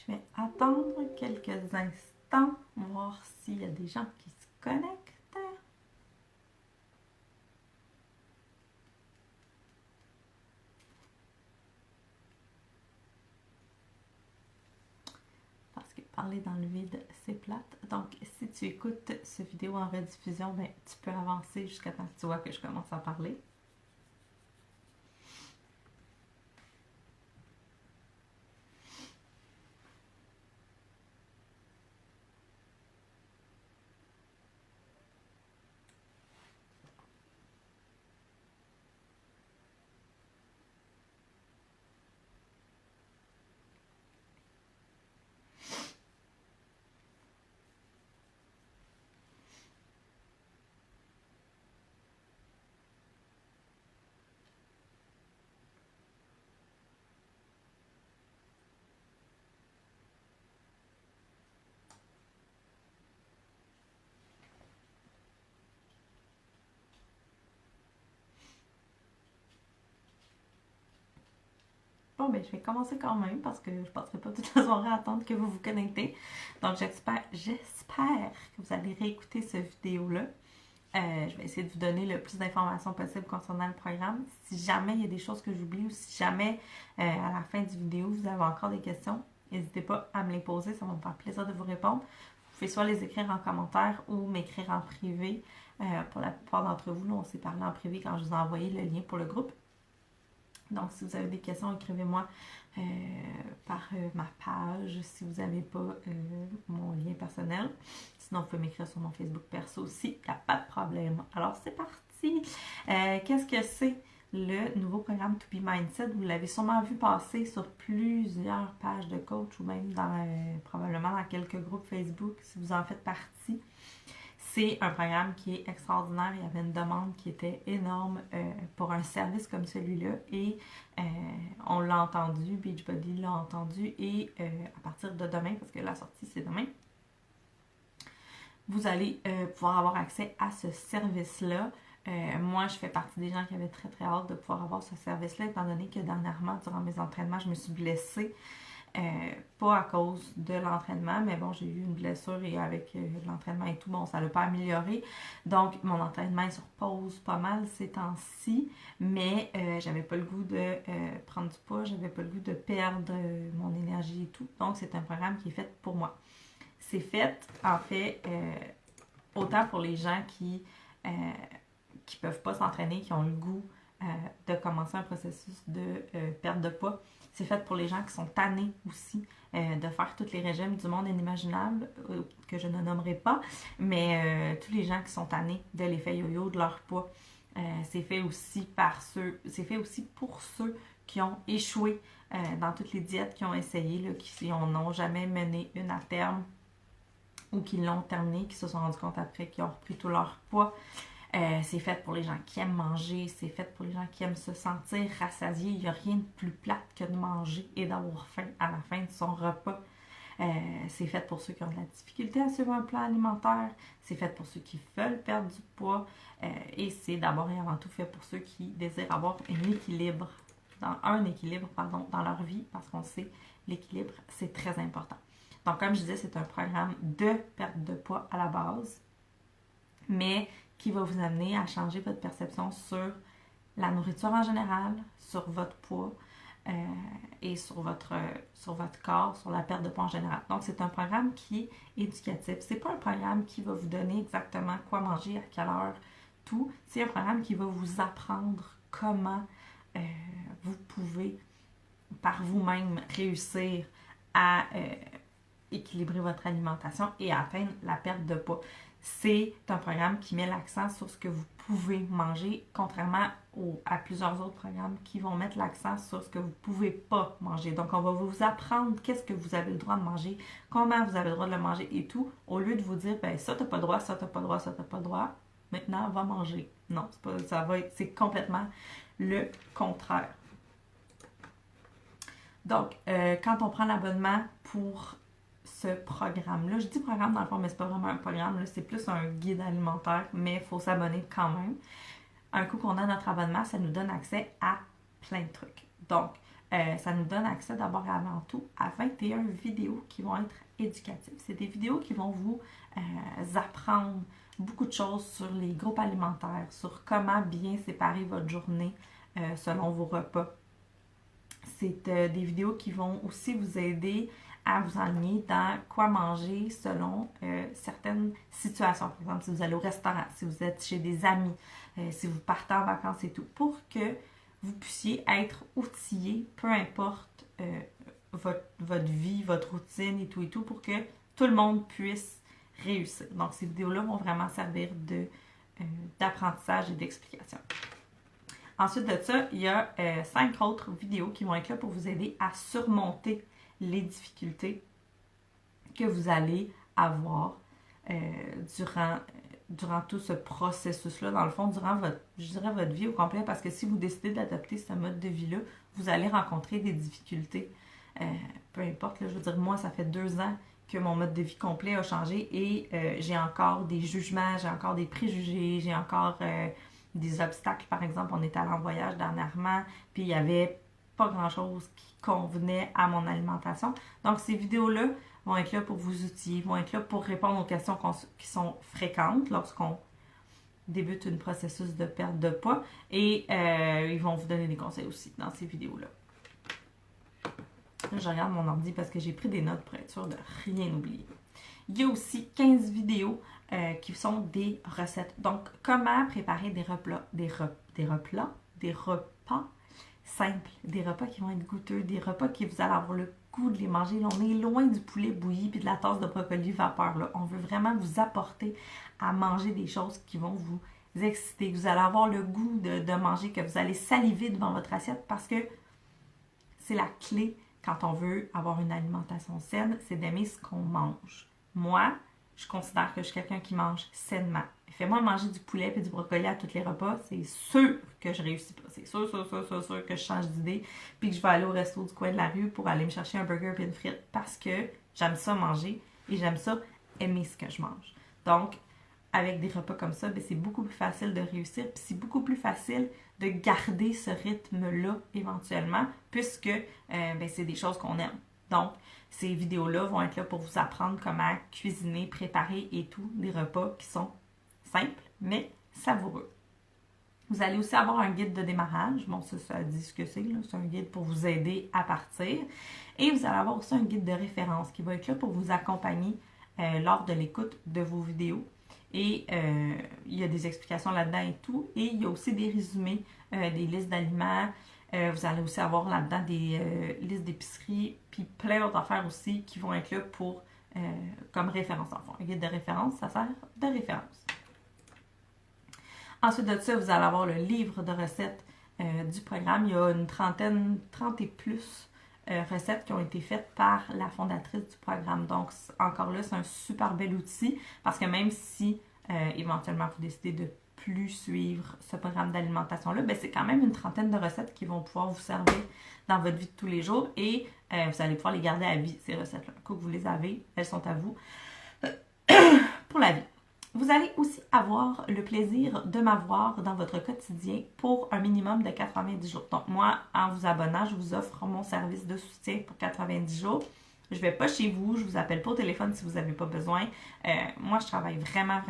Je vais attendre quelques instants, voir s'il y a des gens qui se connectent. Parce que parler dans le vide, c'est plate. Donc, si tu écoutes cette vidéo en rediffusion, ben, tu peux avancer jusqu'à temps que tu vois que je commence à parler. Bon, ben, je vais commencer quand même parce que je ne passerai pas toute la soirée à attendre que vous vous connectez. Donc, j'espère que vous allez réécouter cette vidéo-là. Je vais essayer de vous donner le plus d'informations possible concernant le programme. Si jamais il y a des choses que j'oublie ou si jamais à la fin du vidéo vous avez encore des questions, n'hésitez pas à me les poser, ça va me faire plaisir de vous répondre. Vous pouvez soit les écrire en commentaire ou m'écrire en privé. Pour la plupart d'entre vous, là, on s'est parlé en privé quand je vous ai envoyé le lien pour le groupe. Donc, si vous avez des questions, écrivez-moi par ma page si vous n'avez pas mon lien personnel. Sinon, vous pouvez m'écrire sur mon Facebook perso aussi, il n'y a pas de problème. Alors, c'est parti! Qu'est-ce que c'est le nouveau programme To Be Mindset? Vous l'avez sûrement vu passer sur plusieurs pages de coach ou même dans probablement dans quelques groupes Facebook si vous en faites partie. C'est un programme qui est extraordinaire. Il y avait une demande qui était énorme pour un service comme celui-là et on l'a entendu, Beachbody l'a entendu et à partir de demain, parce que la sortie c'est demain, vous allez pouvoir avoir accès à ce service-là. Moi, je fais partie des gens qui avaient très très hâte de pouvoir avoir ce service-là, étant donné que dernièrement, durant mes entraînements, je me suis blessée. Pas à cause de l'entraînement, mais bon, j'ai eu une blessure et avec l'entraînement et tout, bon, ça l'a pas amélioré. Donc, mon entraînement est sur pause pas mal ces temps-ci, mais j'avais pas le goût de prendre du poids, j'avais pas le goût de perdre mon énergie et tout. Donc, c'est un programme qui est fait pour moi. C'est fait, en fait, autant pour les gens qui peuvent pas s'entraîner, qui ont le goût de commencer un processus de perte de poids. C'est fait pour les gens qui sont tannés aussi de faire tous les régimes du monde inimaginable, que je ne nommerai pas, mais tous les gens qui sont tannés de l'effet yo-yo de leur poids. C'est fait aussi pour ceux qui ont échoué dans toutes les diètes qu'ils ont essayé, là, qui n'ont jamais mené une à terme ou qui l'ont terminé, qui se sont rendus compte après qu'ils ont repris tout leur poids. C'est fait pour les gens qui aiment manger, c'est fait pour les gens qui aiment se sentir rassasiés. Il n'y a rien de plus plate que de manger et d'avoir faim à la fin de son repas. C'est fait pour ceux qui ont de la difficulté à suivre un plan alimentaire. C'est fait pour ceux qui veulent perdre du poids. Et c'est d'abord et avant tout fait pour ceux qui désirent avoir un équilibre dans leur vie, parce qu'on sait l'équilibre, c'est très important. Donc, comme je disais, c'est un programme de perte de poids à la base, mais qui va vous amener à changer votre perception sur la nourriture en général, sur votre poids et sur votre corps, sur la perte de poids en général. Donc, c'est un programme qui est éducatif. C'est pas un programme qui va vous donner exactement quoi manger, à quelle heure, tout. C'est un programme qui va vous apprendre comment vous pouvez par vous-même réussir à équilibrer votre alimentation et atteindre la perte de poids. C'est un programme qui met l'accent sur ce que vous pouvez manger, contrairement à plusieurs autres programmes qui vont mettre l'accent sur ce que vous ne pouvez pas manger. Donc, on va vous apprendre qu'est-ce que vous avez le droit de manger, comment vous avez le droit de le manger et tout, au lieu de vous dire, ben ça, t'as pas le droit, ça, t'as pas le droit, ça, t'as pas le droit. Maintenant, va manger. Non, c'est complètement le contraire. Donc, quand on prend l'abonnement pour ce programme-là, je dis programme dans le fond, mais c'est pas vraiment un programme, là, c'est plus un guide alimentaire, mais il faut s'abonner quand même. Un coup qu'on a notre abonnement, ça nous donne accès à plein de trucs. Donc, ça nous donne accès d'abord et avant tout à 21 vidéos qui vont être éducatives. C'est des vidéos qui vont vous apprendre beaucoup de choses sur les groupes alimentaires, sur comment bien séparer votre journée selon vos repas. C'est des vidéos qui vont aussi vous aider à vous enligner dans quoi manger selon certaines situations. Par exemple, si vous allez au restaurant, si vous êtes chez des amis, si vous partez en vacances et tout, pour que vous puissiez être outillé, peu importe votre vie, votre routine et tout, pour que tout le monde puisse réussir. Donc, ces vidéos-là vont vraiment servir d'apprentissage et d'explication. Ensuite de ça, il y a 5 autres vidéos qui vont être là pour vous aider à surmonter les difficultés que vous allez avoir durant tout ce processus-là, dans le fond, durant votre vie au complet, parce que si vous décidez d'adopter ce mode de vie-là, vous allez rencontrer des difficultés. Peu importe, là, je veux dire, moi, ça fait 2 ans que mon mode de vie complet a changé et j'ai encore des jugements, j'ai encore des préjugés, j'ai encore des obstacles. Par exemple, on était allé en voyage dernièrement, puis il y avait pas grand-chose qui convenait à mon alimentation. Donc, ces vidéos-là vont être là pour vous outiller, vont être là pour répondre aux questions qui sont fréquentes lorsqu'on débute un processus de perte de poids et ils vont vous donner des conseils aussi dans ces vidéos-là. Je regarde mon ordi parce que j'ai pris des notes pour être sûre de rien oublier. Il y a aussi 15 vidéos qui sont des recettes. Donc, comment préparer des repas simples, des repas qui vont être goûteux, des repas qui vous allez avoir le goût de les manger. Là, on est loin du poulet bouilli puis de la tasse de brocoli vapeur. Là. On veut vraiment vous apporter à manger des choses qui vont vous exciter, que vous allez avoir le goût de manger, que vous allez saliver devant votre assiette parce que c'est la clé quand on veut avoir une alimentation saine, c'est d'aimer ce qu'on mange. Moi, je considère que je suis quelqu'un qui mange sainement. Fais-moi manger du poulet et du brocoli à tous les repas, c'est sûr que je réussis pas. C'est sûr que je change d'idée puis que je vais aller au resto du coin de la rue pour aller me chercher un burger et une frite parce que j'aime ça manger et j'aime ça aimer ce que je mange. Donc, avec des repas comme ça, c'est beaucoup plus facile de réussir puis c'est beaucoup plus facile de garder ce rythme-là éventuellement puisque c'est des choses qu'on aime. Donc, ces vidéos-là vont être là pour vous apprendre comment cuisiner, préparer et tout, des repas qui sont simples, mais savoureux. Vous allez aussi avoir un guide de démarrage. Bon, ça dit ce que c'est, là. C'est un guide pour vous aider à partir. Et vous allez avoir aussi un guide de référence qui va être là pour vous accompagner lors de l'écoute de vos vidéos. Et il y a des explications là-dedans et tout. Et il y a aussi des résumés, des listes d'aliments. Vous allez aussi avoir là-dedans des listes d'épicerie, puis plein d'autres affaires aussi qui vont être là pour comme référence en fond. Un guide de référence, ça sert de référence. Ensuite de ça, vous allez avoir le livre de recettes du programme. Il y a une 30 et plus recettes qui ont été faites par la fondatrice du programme. Donc, encore là, c'est un super bel outil parce que même si éventuellement vous décidez de plus suivre ce programme d'alimentation-là, c'est quand même une 30aine de recettes qui vont pouvoir vous servir dans votre vie de tous les jours et vous allez pouvoir les garder à vie, ces recettes-là. Quand vous les avez, elles sont à vous pour la vie. Vous allez aussi avoir le plaisir de m'avoir dans votre quotidien pour un minimum de 90 jours. Donc, moi, en vous abonnant, je vous offre mon service de soutien pour 90 jours. Je ne vais pas chez vous, je ne vous appelle pas au téléphone si vous n'avez pas besoin. Moi, je travaille vraiment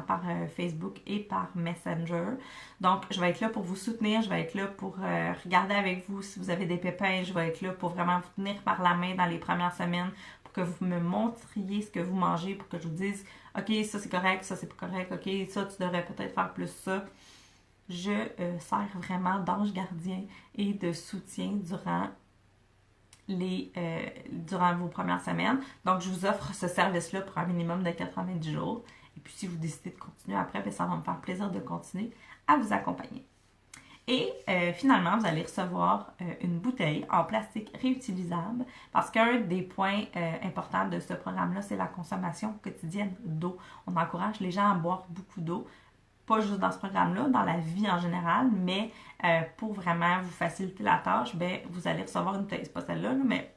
par Facebook et par Messenger. Donc, je vais être là pour vous soutenir, je vais être là pour regarder avec vous si vous avez des pépins. Je vais être là pour vraiment vous tenir par la main dans les premières semaines pour que vous me montriez ce que vous mangez, pour que je vous dise « Ok, ça c'est correct, ça c'est pas correct, ok, ça tu devrais peut-être faire plus ça. » Je sers vraiment d'ange gardien et de soutien durant vos premières semaines. Donc, je vous offre ce service-là pour un minimum de 90 jours. Et puis, si vous décidez de continuer après, ça va me faire plaisir de continuer à vous accompagner. Et finalement, vous allez recevoir une bouteille en plastique réutilisable parce qu'un des points importants de ce programme-là, c'est la consommation quotidienne d'eau. On encourage les gens à boire beaucoup d'eau, pas juste dans ce programme-là, dans la vie en général, mais pour vraiment vous faciliter la tâche, vous allez recevoir une bouteille, c'est pas celle-là, mais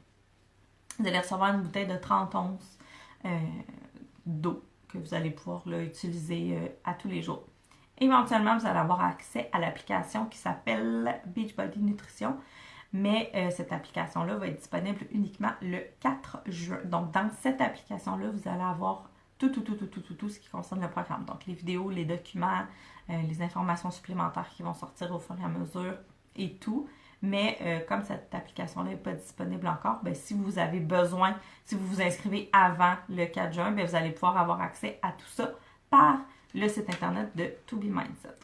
vous allez recevoir une bouteille de 30 onces d'eau que vous allez pouvoir utiliser à tous les jours. Éventuellement, vous allez avoir accès à l'application qui s'appelle Beachbody Nutrition. mais cette application-là va être disponible uniquement le 4 juin. Donc, dans cette application-là, vous allez avoir tout ce qui concerne le programme. Donc, les vidéos, les documents, les informations supplémentaires qui vont sortir au fur et à mesure et tout. Mais comme cette application-là n'est pas disponible encore, bien, si vous avez besoin, si vous vous inscrivez avant le 4 juin, bien, vous allez pouvoir avoir accès à tout ça par le site internet de To Be Mindset.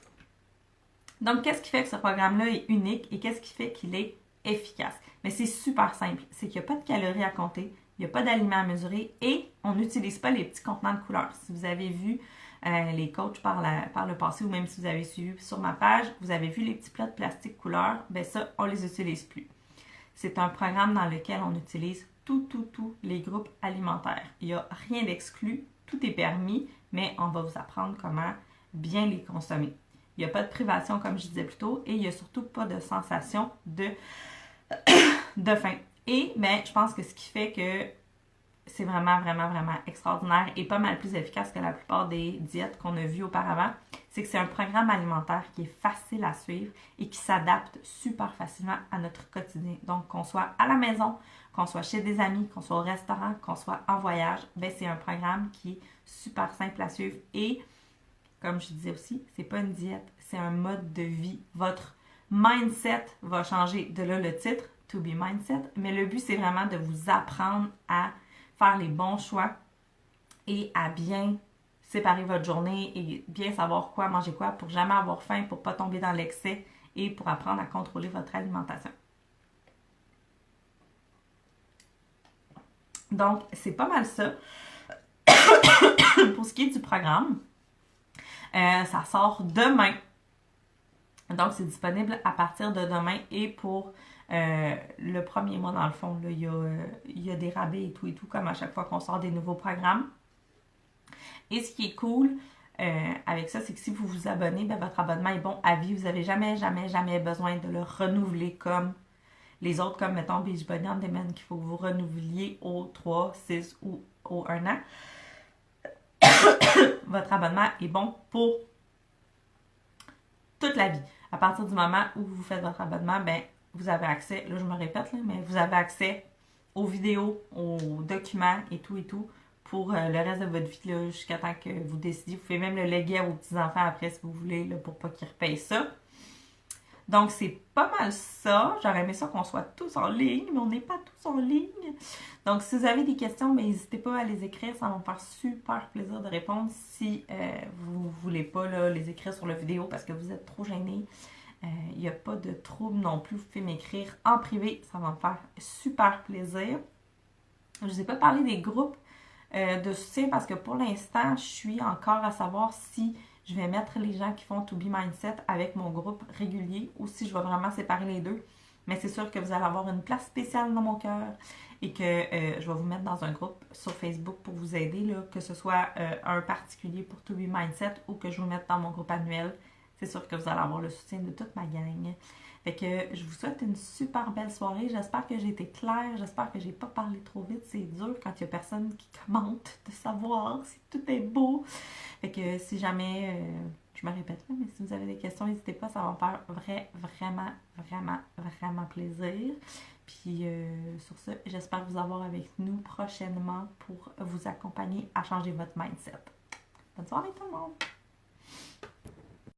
Donc, qu'est-ce qui fait que ce programme-là est unique et qu'est-ce qui fait qu'il est efficace? Mais c'est super simple. C'est qu'il n'y a pas de calories à compter, il n'y a pas d'aliments à mesurer et on n'utilise pas les petits contenants de couleurs. Si vous avez vu les coachs par le passé ou même si vous avez suivi sur ma page, vous avez vu les petits plats de plastique couleur, bien ça, on ne les utilise plus. C'est un programme dans lequel on utilise tous les groupes alimentaires. Il n'y a rien d'exclu, tout est permis, mais on va vous apprendre comment bien les consommer. Il n'y a pas de privation, comme je disais plus tôt, et il n'y a surtout pas de sensation de faim. Et bien, je pense que ce qui fait que c'est vraiment extraordinaire et pas mal plus efficace que la plupart des diètes qu'on a vues auparavant, c'est que c'est un programme alimentaire qui est facile à suivre et qui s'adapte super facilement à notre quotidien. Donc, qu'on soit à la maison, qu'on soit chez des amis, qu'on soit au restaurant, qu'on soit en voyage, ben c'est un programme qui est super simple à suivre et, comme je disais aussi, c'est pas une diète, c'est un mode de vie. Votre mindset va changer, de là le titre, To Be Mindset, mais le but, c'est vraiment de vous apprendre à faire les bons choix et à bien séparer votre journée et bien savoir quoi manger quoi pour jamais avoir faim, pour pas tomber dans l'excès et pour apprendre à contrôler votre alimentation. Donc, c'est pas mal ça. Pour ce qui est du programme, ça sort demain. Donc, c'est disponible à partir de demain et pour le premier mois, dans le fond, là, il y a des rabais et tout, comme à chaque fois qu'on sort des nouveaux programmes. Et ce qui est cool avec ça, c'est que si vous vous abonnez, bien, votre abonnement est bon à vie. Vous n'avez jamais besoin de le renouveler comme les autres, comme mettons Beachbody On Demand, qu'il faut que vous renouveliez au 3, 6 ou au 1 an. Votre abonnement est bon pour toute la vie. À partir du moment où vous faites votre abonnement, ben, vous avez accès, là je me répète, là, mais vous avez accès aux vidéos, aux documents et tout pour le reste de votre vie jusqu'à temps que vous décidez. Vous pouvez même le léguer à vos petits-enfants après si vous voulez là, pour pas qu'ils repayent ça. Donc, c'est pas mal ça. J'aurais aimé ça qu'on soit tous en ligne, mais on n'est pas tous en ligne. Donc, si vous avez des questions, n'hésitez pas à les écrire. Ça va me faire super plaisir de répondre. Si vous ne voulez pas là, les écrire sur la vidéo parce que vous êtes trop gênés, il n'y a pas de trouble non plus. Vous pouvez m'écrire en privé. Ça va me faire super plaisir. Je ne vous ai pas parlé des groupes de soutien parce que pour l'instant, je suis encore à savoir si je vais mettre les gens qui font To Be Mindset avec mon groupe régulier ou si je vais vraiment séparer les deux. Mais c'est sûr que vous allez avoir une place spéciale dans mon cœur et que je vais vous mettre dans un groupe sur Facebook pour vous aider, là, que ce soit un particulier pour To Be Mindset ou que je vous mette dans mon groupe annuel. C'est sûr que vous allez avoir le soutien de toute ma gang. Fait que je vous souhaite une super belle soirée. J'espère que j'ai été claire. J'espère que j'ai pas parlé trop vite. C'est dur quand il y a personne qui commente de savoir si tout est beau. Fait que si jamais, je me répète, mais si vous avez des questions, n'hésitez pas. Ça va me faire vraiment plaisir. Puis sur ce, j'espère vous avoir avec nous prochainement pour vous accompagner à changer votre mindset. Bonne soirée tout le monde!